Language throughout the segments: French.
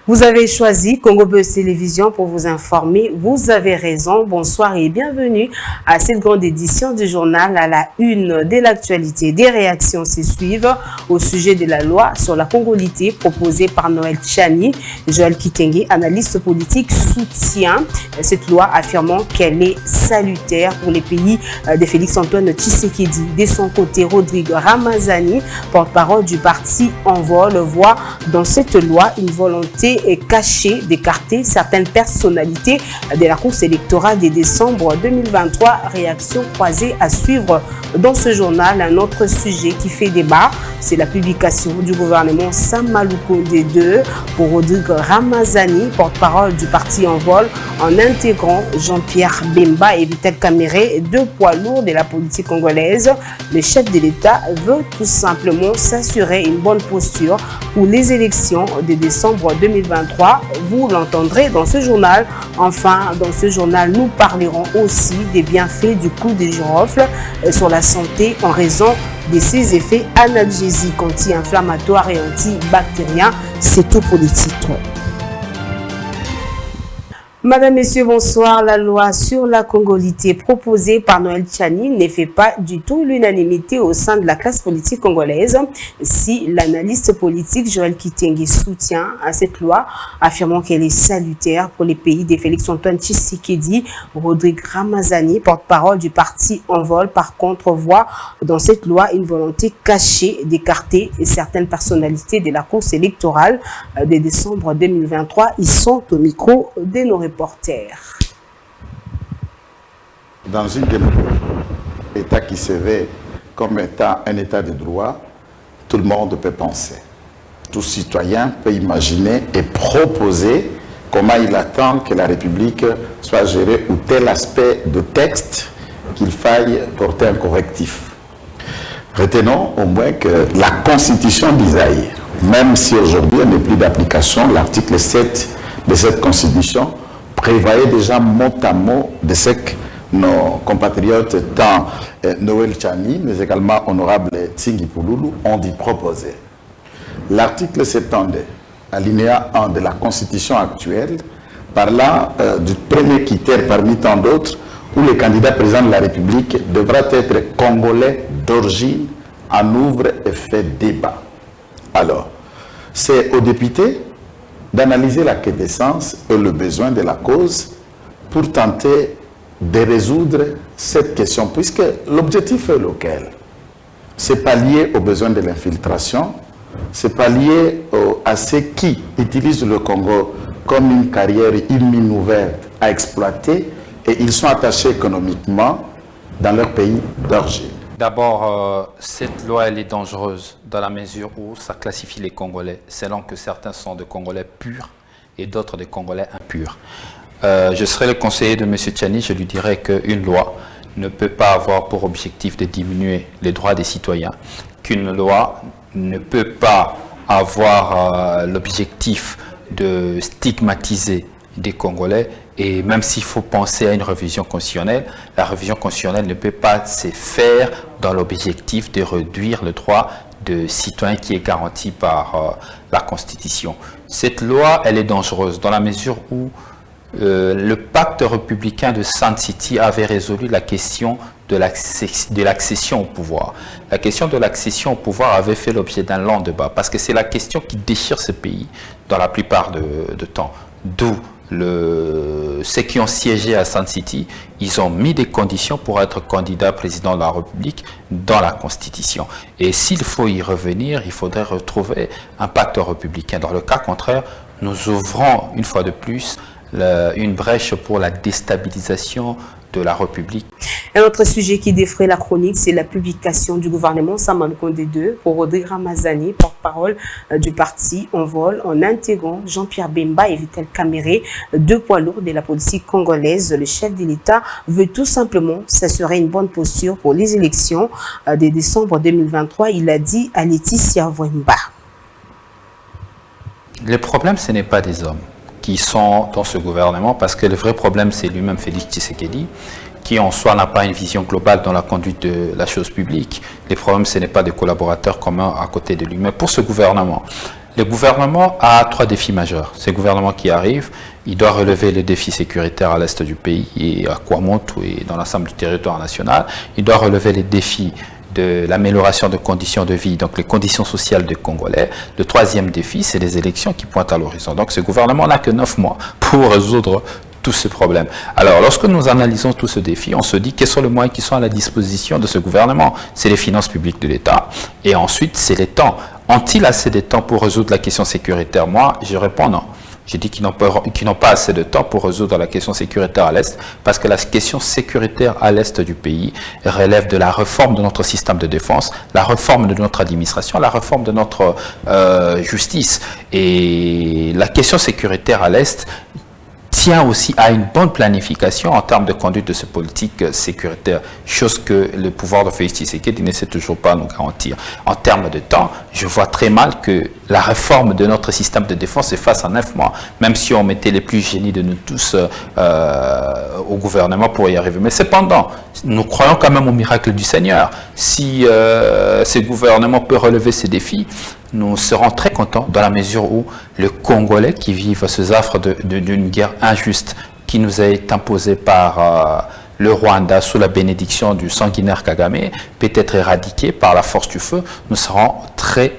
Vous avez choisi Congo Buzz Télévision pour vous informer. Vous avez raison. Bonsoir et bienvenue à cette grande édition du journal à la une de l'actualité. Des réactions se suivent au sujet de la loi sur la congolité proposée par Noël Tchani. Joël Kitenge, analyste politique, soutient cette loi affirmant qu'elle est salutaire pour les pays de Félix-Antoine Tshisekedi. De son côté, Rodrigue Ramazani, porte-parole du parti Envol, voit dans cette loi une volonté cachée d'écarter certaines personnalités de la course électorale de décembre 2023. Réaction croisée à suivre dans ce journal. Un autre sujet qui fait débat, c'est la publication du gouvernement Samalukonde 2 pour Rodrigue Ramazani, porte-parole du parti Envol, en intégrant Jean-Pierre Bemba et Vital Kamerhe, deux poids lourds de la politique congolaise. Le chef de l'État veut tout simplement s'assurer une bonne posture pour les élections de décembre 2023. Vous l'entendrez dans ce journal. Enfin, dans ce journal, nous parlerons aussi des bienfaits du coup de girofle sur la santé en raison de ses effets analgésiques, anti-inflammatoires et antibactériens. C'est tout pour les titres. Madame, Messieurs, bonsoir. La loi sur la congolité proposée par Noël Tchani ne fait pas du tout l'unanimité au sein de la classe politique congolaise. Si l'analyste politique Joël Kitenge soutient à cette loi, affirmant qu'elle est salutaire pour les pays de Félix-Antoine Tshisekedi, Rodrigue Ramazani, porte-parole du parti Envol, par contre, voit dans cette loi une volonté cachée d'écarter certaines personnalités de la course électorale de décembre 2023. Ils sont au micro de nos reporters. Dans une démocratie, l'État qui se veut comme état un État de droit, tout le monde peut penser. Tout citoyen peut imaginer et proposer comment il attend que la République soit gérée ou tel aspect de texte qu'il faille porter un correctif. Retenons au moins que la Constitution d'Isaïe, même si aujourd'hui elle n'est plus d'application, l'article 7 de cette Constitution prévoyait déjà mot à mot de ce que nos compatriotes, tant Noël Tchani, mais également honorable Tsingi Pouloulou, ont dit proposer. L'article 72, alinéa 1 de la Constitution actuelle, parlant du premier critère parmi tant d'autres, où le candidat président de la République devra être congolais d'origine, en ouvre et fait débat. Alors, c'est aux députés d'analyser la quintessence et le besoin de la cause pour tenter de résoudre cette question, puisque l'objectif est lequel? Ce n'est pas lié aux besoins de l'infiltration, ce n'est pas lié à ceux qui utilisent le Congo comme une carrière, une mine ouverte à exploiter, et ils sont attachés économiquement dans leur pays d'origine. D'abord, cette loi elle est dangereuse dans la mesure où ça classifie les Congolais selon que certains sont des Congolais purs et d'autres des Congolais impurs. Je serais le conseiller de M. Tchani, je lui dirais qu'une loi ne peut pas avoir pour objectif de diminuer les droits des citoyens, qu'une loi ne peut pas avoir l'objectif de stigmatiser des Congolais, et même s'il faut penser à une révision constitutionnelle, la révision constitutionnelle ne peut pas se faire dans l'objectif de réduire le droit de citoyen qui est garanti par la Constitution. Cette loi, elle est dangereuse dans la mesure où le pacte républicain de Sun City avait résolu la question de l'accession au pouvoir. La question de l'accession au pouvoir avait fait l'objet d'un long débat, parce que c'est la question qui déchire ce pays dans la plupart de temps. D'où ceux qui ont siégé à Sun City, ils ont mis des conditions pour être candidat président de la République dans la Constitution. Et s'il faut y revenir, il faudrait retrouver un pacte républicain. Dans le cas contraire, nous ouvrons une fois de plus une brèche pour la déstabilisation de la République. Un autre sujet qui défraie la chronique, c'est la publication du gouvernement Samalukonde 2 pour Rodrigue Ramazani, porte-parole du parti Envol, en intégrant Jean-Pierre Bemba et Vital Kamerhe, deux poids lourds de la politique congolaise. Le chef de l'État veut tout simplement s'assurer une bonne posture pour les élections de décembre 2023. Il a dit à Laetitia Wemba. Le problème, ce n'est pas des hommes qui sont dans ce gouvernement, parce que le vrai problème, c'est lui-même Félix Tshisekedi, qui en soi n'a pas une vision globale dans la conduite de la chose publique. Le problème, ce n'est pas des collaborateurs communs à côté de lui. Mais pour ce gouvernement, Le gouvernement a 3 défis majeurs. Ce gouvernement qui arrive, il doit relever les défis sécuritaires à l'est du pays et à Kwamout et dans l'ensemble du territoire national. Il doit relever les défis de l'amélioration de conditions de vie, donc les conditions sociales des Congolais. Le 3e défi, c'est les élections qui pointent à l'horizon. Donc ce gouvernement n'a que 9 mois pour résoudre tous ces problèmes. Alors, lorsque nous analysons tout ce défi, on se dit quels sont les moyens qui sont à la disposition de ce gouvernement. C'est les finances publiques de l'État. Et ensuite, c'est les temps. Ont-ils assez de temps pour résoudre la question sécuritaire? Moi, je réponds non. J'ai dit qu'ils n'ont pas assez de temps pour résoudre la question sécuritaire à l'Est, parce que la question sécuritaire à l'Est du pays relève de la réforme de notre système de défense, la réforme de notre administration, la réforme de notre justice. Et la question sécuritaire à l'Est tient aussi à une bonne planification en termes de conduite de ces politiques sécuritaires, chose que le pouvoir de Félix Tshisekedi ne sait toujours pas nous garantir. En termes de temps, je vois très mal que la réforme de notre système de défense se fasse en 9 mois, même si on mettait les plus génies de nous tous au gouvernement pour y arriver. Mais cependant, nous croyons quand même au miracle du Seigneur. Si ce gouvernement peut relever ces défis, nous serons très contents dans la mesure où les Congolais qui vivent ces affres d'une guerre injuste qui nous a été imposée par le Rwanda sous la bénédiction du sanguinaire Kagame peut être éradiqué par la force du feu. Nous serons très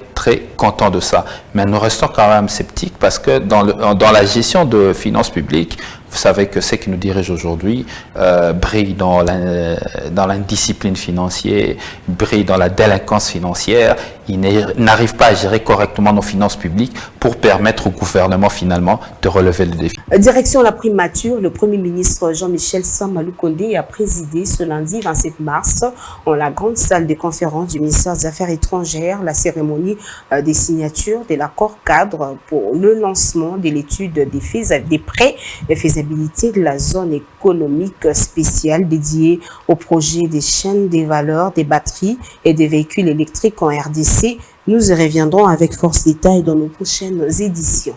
contents de ça. Mais nous restons quand même sceptiques parce que dans la gestion de finances publiques, vous savez que ce qui nous dirige aujourd'hui brille dans l'indiscipline financière, brille dans la délinquance financière. Ils n'arrivent pas à gérer correctement nos finances publiques pour permettre au gouvernement finalement de relever le défi. Direction la primature, le Premier ministre Jean-Michel Sama Lukonde a présidé ce lundi 27 mars en la grande salle des conférences du ministère des Affaires étrangères la cérémonie des signatures de l'accord cadre pour le lancement de l'étude des prêts et faisabilité de la zone économique spéciale dédiée au projet des chaînes des valeurs, des batteries et des véhicules électriques en RDC. Nous y reviendrons avec force détail dans nos prochaines éditions.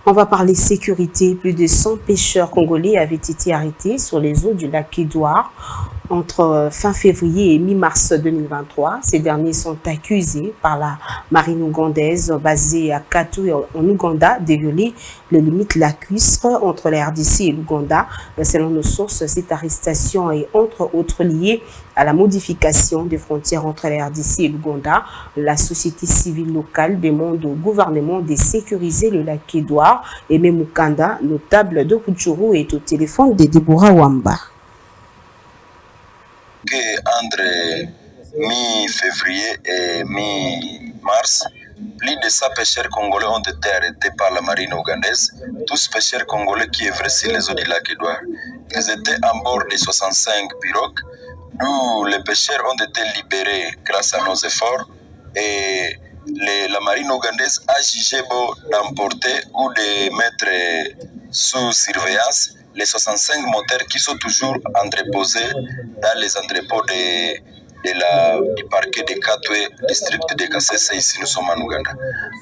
On va parler sécurité. Plus de 100 pêcheurs congolais avaient été arrêtés sur les eaux du lac Édouard entre fin février et mi-mars 2023. Ces derniers sont accusés par la marine ougandaise basée à Kato en Ouganda de violer les limites lacustres entre la RDC et l'Ouganda. Selon nos sources, cette arrestation est entre autres liée à la modification des frontières entre la RDC et l'Ouganda. La société civile locale demande au gouvernement de sécuriser le lac Édouard. Et même Mukanda, notable de Kutchuru, est au téléphone de Deborah Wamba. Entre mi-février et mi-mars, plus de 100 pêcheurs congolais ont été arrêtés par la marine ougandaise, tous pêcheurs congolais qui œuvraient sur les eaux du lac Édouard. Ils étaient à bord de 65 pirogues, d'où les pêcheurs ont été libérés grâce à nos efforts et la marine ougandaise a jugé beau d'emporter ou de mettre sous surveillance les 65 moteurs qui sont toujours entreposés dans les entrepôts du parquet de Katwe, district de Kasese, ici nous sommes en Ouganda.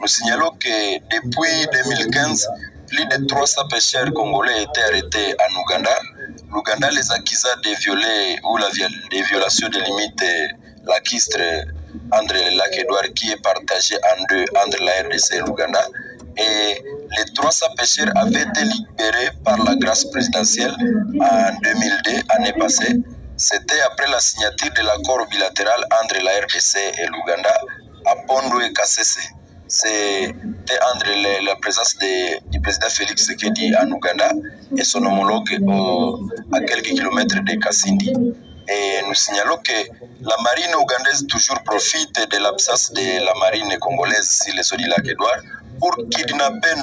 Nous signalons que depuis 2015, plus de 300 pêcheurs congolais étaient arrêtés en Ouganda. L'Ouganda les accusa de violer ou des violations des limites lacustres entre le lac Édouard qui est partagé en deux entre la RDC et l'Ouganda. Et les 300 pêcheurs avaient été libérés par la grâce présidentielle en 2002, année passée. C'était après la signature de l'accord bilatéral entre la RDC et l'Ouganda à Pondo et Kasese. C'était entre la présence du président Félix Tshisekedi en Ouganda et son homologue à quelques kilomètres de Kasindi. Et nous signalons que la marine ougandaise toujours profite de l'absence de la marine congolaise sur les eaux du lac Édouard pour kidnapper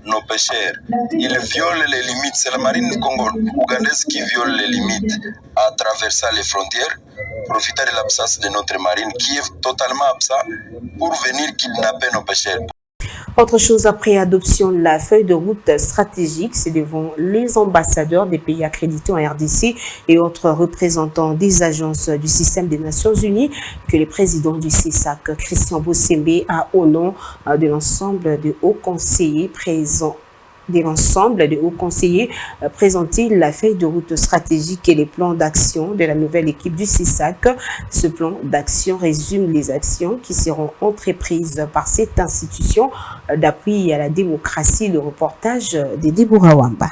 nos pêcheurs. Ils violent les limites. C'est la marine ougandaise qui viole les limites à traversant les frontières, profitant de l'absence de notre marine qui est totalement absente pour venir kidnapper nos pêcheurs. Autre chose, après adoption de la feuille de route stratégique, c'est devant les ambassadeurs des pays accrédités en RDC et autres représentants des agences du système des Nations Unies que le président du CESAC, Christian Bossembe, a au nom de l'ensemble des hauts conseillers présents de l'ensemble des hauts conseillers présenter la feuille de route stratégique et les plans d'action de la nouvelle équipe du CESAC. Ce plan d'action résume les actions qui seront entreprises par cette institution d'appui à la démocratie. Le reportage de Deborah Wamba.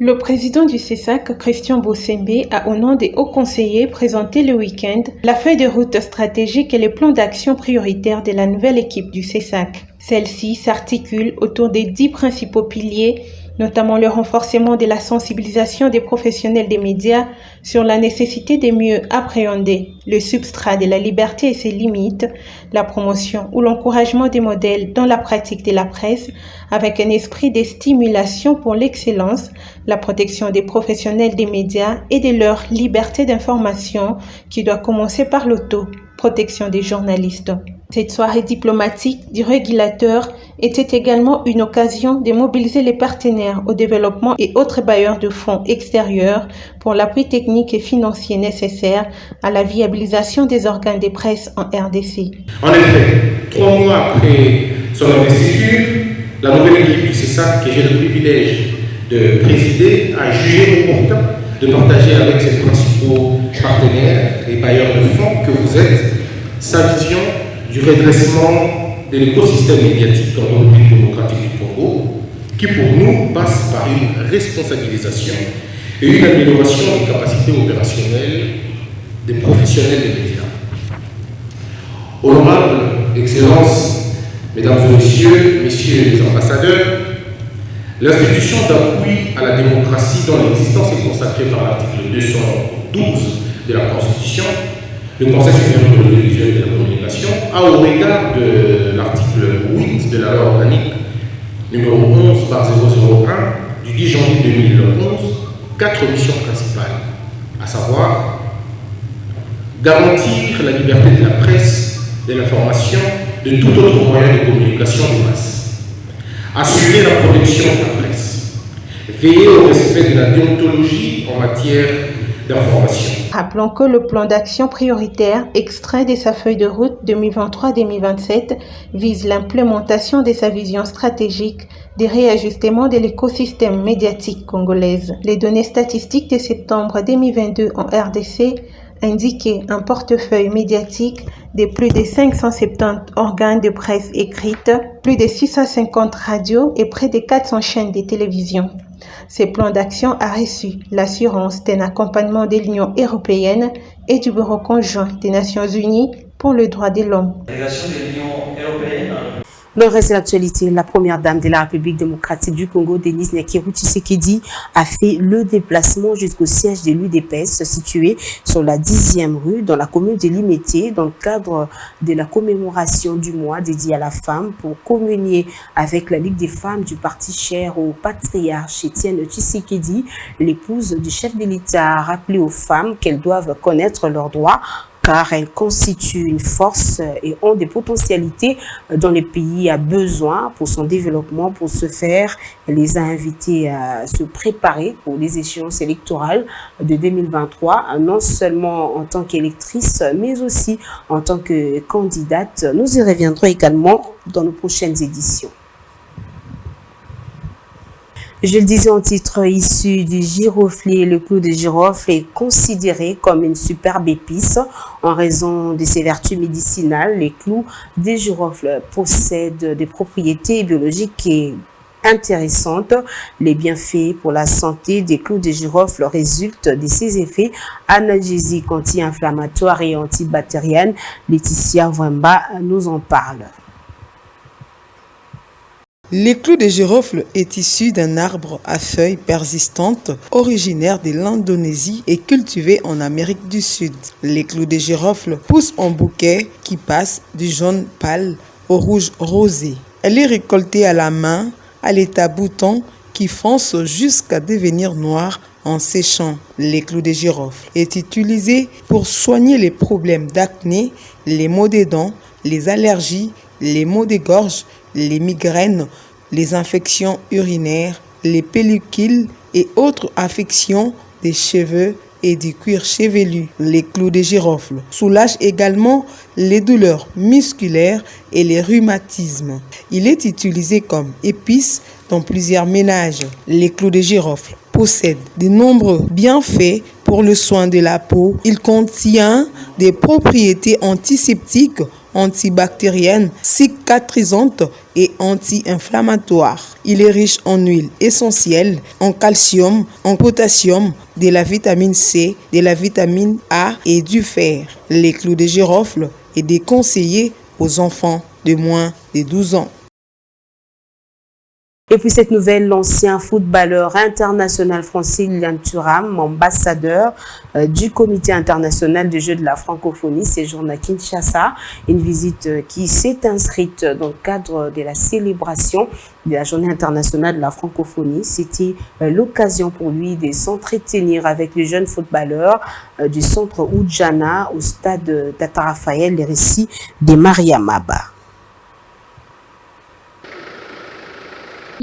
Le président du CESAC, Christian Bossembe, a au nom des hauts conseillers présenté le week-end la feuille de route stratégique et les plans d'action prioritaires de la nouvelle équipe du CESAC. Celle-ci s'articule autour des 10 principaux piliers, notamment le renforcement de la sensibilisation des professionnels des médias sur la nécessité de mieux appréhender le substrat de la liberté et ses limites, la promotion ou l'encouragement des modèles dans la pratique de la presse avec un esprit de stimulation pour l'excellence, la protection des professionnels des médias et de leur liberté d'information qui doit commencer par l'auto-protection des journalistes. Cette soirée diplomatique du régulateur était également une occasion de mobiliser les partenaires au développement et autres bailleurs de fonds extérieurs pour l'appui technique et financier nécessaire à la viabilisation des organes de presse en RDC. En effet, 3 mois après son investiture, la nouvelle équipe du CESAC, que j'ai le privilège de présider, a jugé opportun de partager avec ses principaux partenaires et bailleurs de fonds que vous êtes sa vision du redressement de l'écosystème médiatique en République démocratique du Congo, qui pour nous passe par une responsabilisation et une amélioration des capacités opérationnelles des professionnels des médias. Honorables Excellences, Mesdames et Messieurs, Messieurs les ambassadeurs, l'institution d'appui à la démocratie dont l'existence est consacrée par l'article 212 de la Constitution, le Conseil supérieur de l'audiovisuel et de la communication a, au regard de l'article 8 de la loi organique numéro 11/001 du 10 janvier 2011, 4 missions principales, à savoir garantir la liberté de la presse, de l'information, de tout autre moyen de communication de masse, assurer la protection de la presse, veiller au respect de la déontologie en matière d'information. Rappelons que le plan d'action prioritaire, extrait de sa feuille de route 2023-2027, vise l'implémentation de sa vision stratégique des réajustements de l'écosystème médiatique congolaise. Les données statistiques de septembre 2022 en RDC indiquaient un portefeuille médiatique de plus de 570 organes de presse écrite, plus de 650 radios et près de 400 chaînes de télévision. Ce plan d'action a reçu l'assurance d'un accompagnement de l'Union européenne et du Bureau conjoint des Nations Unies pour le droit de l'homme. Dans le reste de l'actualité, la première dame de la République démocratique du Congo, Denise Nyakirou Tshisekedi, a fait le déplacement jusqu'au siège de l'UDPS situé sur la 10e rue dans la commune de Limete dans le cadre de la commémoration du mois dédié à la femme pour communier avec la Ligue des femmes du parti cher au patriarche Étienne Tshisekedi. L'épouse du chef de l'État a rappelé aux femmes qu'elles doivent connaître leurs droits car elles constituent une force et ont des potentialités dont le pays a besoin pour son développement. Pour ce faire, elle les a invitées à se préparer pour les échéances électorales de 2023, non seulement en tant qu'électrice, mais aussi en tant que candidate. Nous y reviendrons également dans nos prochaines éditions. Je le disais en titre, issu du giroflé, le clou de girofle est considéré comme une superbe épice en raison de ses vertus médicinales. Les clous des girofles possèdent des propriétés biologiques et intéressantes. Les bienfaits pour la santé des clous de girofle résultent de ses effets analgésiques, anti-inflammatoires et antibactériens. Laetitia Wamba nous en parle. Le clou de girofle est issu d'un arbre à feuilles persistantes originaire de l'Indonésie et cultivé en Amérique du Sud. Les clous de girofle poussent en bouquet qui passe du jaune pâle au rouge rosé. Elle est récoltée à la main à l'état bouton qui fonce jusqu'à devenir noir en séchant. Les clous de girofle est utilisé pour soigner les problèmes d'acné, les maux des dents, les allergies, les maux de gorge, les migraines, les infections urinaires, les pellicules et autres affections des cheveux et du cuir chevelu. Les clous de girofle soulagent également les douleurs musculaires et les rhumatismes. Il est utilisé comme épice dans plusieurs ménages. Les clous de girofle possèdent de nombreux bienfaits pour le soin de la peau. Il contient des propriétés antiseptiques, antibactériennes, cicatrisantes et anti-inflammatoires. Il est riche en huile essentielle, en calcium, en potassium, de la vitamine C, de la vitamine A et du fer. Les clous de girofle est déconseillé aux enfants de moins de 12 ans. Et puis cette nouvelle, l'ancien footballeur international français Lilian Thuram, ambassadeur du Comité international des Jeux de la francophonie, séjourne à Kinshasa. Une visite qui s'est inscrite dans le cadre de la célébration de la Journée internationale de la francophonie. C'était l'occasion pour lui de s'entretenir avec les jeunes footballeurs du centre Oudjana au stade Tata Raphaël, les récits de Maria Maba.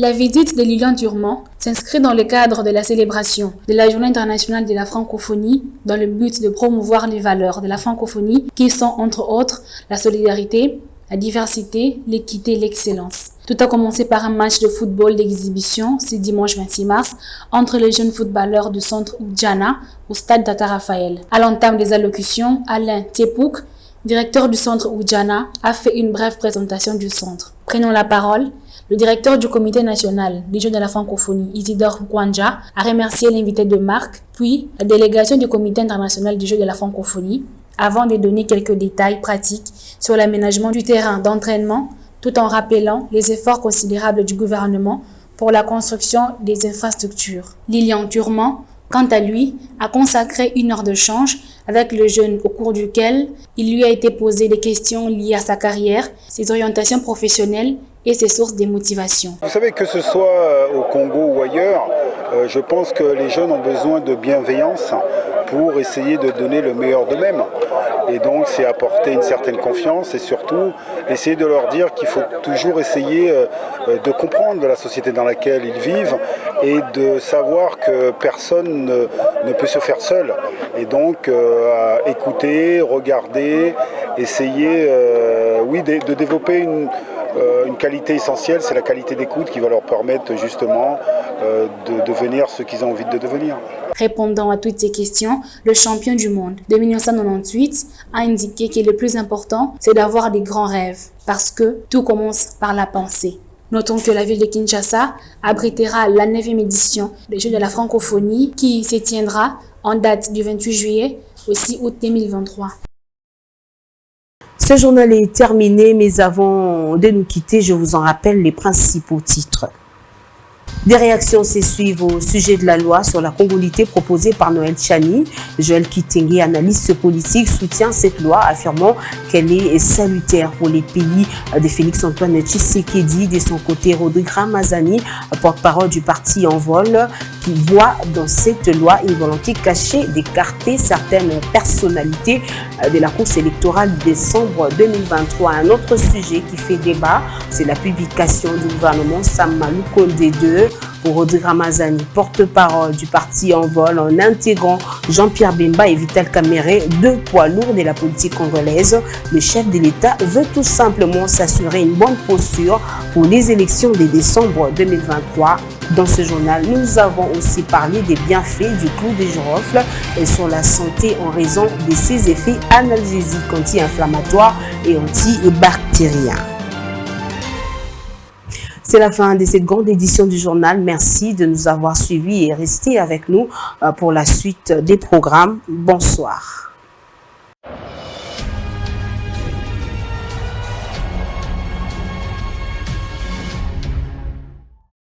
La visite de Lilian Thuram s'inscrit dans le cadre de la célébration de la Journée internationale de la francophonie dans le but de promouvoir les valeurs de la francophonie qui sont entre autres la solidarité, la diversité, l'équité et l'excellence. Tout a commencé par un match de football d'exhibition ce dimanche 26 mars entre les jeunes footballeurs du centre Oudjana au stade Tata Raphaël. À l'entame des allocutions, Alain Tepouk, directeur du centre Oudjana, a fait une brève présentation du centre. Prenant la parole, le directeur du Comité national des Jeux de la francophonie, Isidore Kwanja, a remercié l'invité de marque, puis la délégation du Comité international des Jeux de la francophonie, avant de donner quelques détails pratiques sur l'aménagement du terrain d'entraînement, tout en rappelant les efforts considérables du gouvernement pour la construction des infrastructures. Lilian Thuram, quant à lui, a consacré 1 heure de d'échange avec le jeune au cours duquel il lui a été posé des questions liées à sa carrière, ses orientations professionnelles et ses sources de motivation. Vous savez, que ce soit au Congo ou ailleurs, je pense que les jeunes ont besoin de bienveillance pour essayer de donner le meilleur d'eux-mêmes. Et donc, c'est apporter une certaine confiance et surtout essayer de leur dire qu'il faut toujours essayer de comprendre la société dans laquelle ils vivent et de savoir que personne ne peut se faire seul. Et donc, écouter, regarder, essayer de développer une qualité essentielle, c'est la qualité d'écoute qui va leur permettre justement de devenir ce qu'ils ont envie de devenir. Répondant à toutes ces questions, le champion du monde de 1998 a indiqué que le plus important, c'est d'avoir des grands rêves, parce que tout commence par la pensée. Notons que la ville de Kinshasa abritera la 9e édition des Jeux de la francophonie qui se tiendra en date du 28 juillet au 6 août 2023. Ce journal est terminé, mais avant de nous quitter, je vous en rappelle les principaux titres. Des réactions s'essuivent au sujet de la loi sur la congolité proposée par Noël Tchani. Joël Kitenge, analyste politique, soutient cette loi, affirmant qu'elle est salutaire pour les pays de Félix-Antoine Tshisekedi. De son côté, Rodrigue Ramazani, porte-parole du parti En Vol, qui voit dans cette loi une volonté cachée d'écarter certaines personnalités de la course électorale de décembre 2023. Un autre sujet qui fait débat, c'est la publication du gouvernement Samalou Konde 2 pour Rodrigue Ramazani, porte-parole du parti En Vol, en intégrant Jean-Pierre Bemba et Vital Kamerhe, 2 poids lourds de la politique congolaise. Le chef de l'État veut tout simplement s'assurer une bonne posture pour les élections de décembre 2023. Dans ce journal, nous avons aussi parlé des bienfaits du clou de girofle sur la santé en raison de ses effets analgésiques, anti-inflammatoires et antibactériens. C'est la fin de cette grande édition du journal. Merci de nous avoir suivis et restez avec nous pour la suite des programmes. Bonsoir.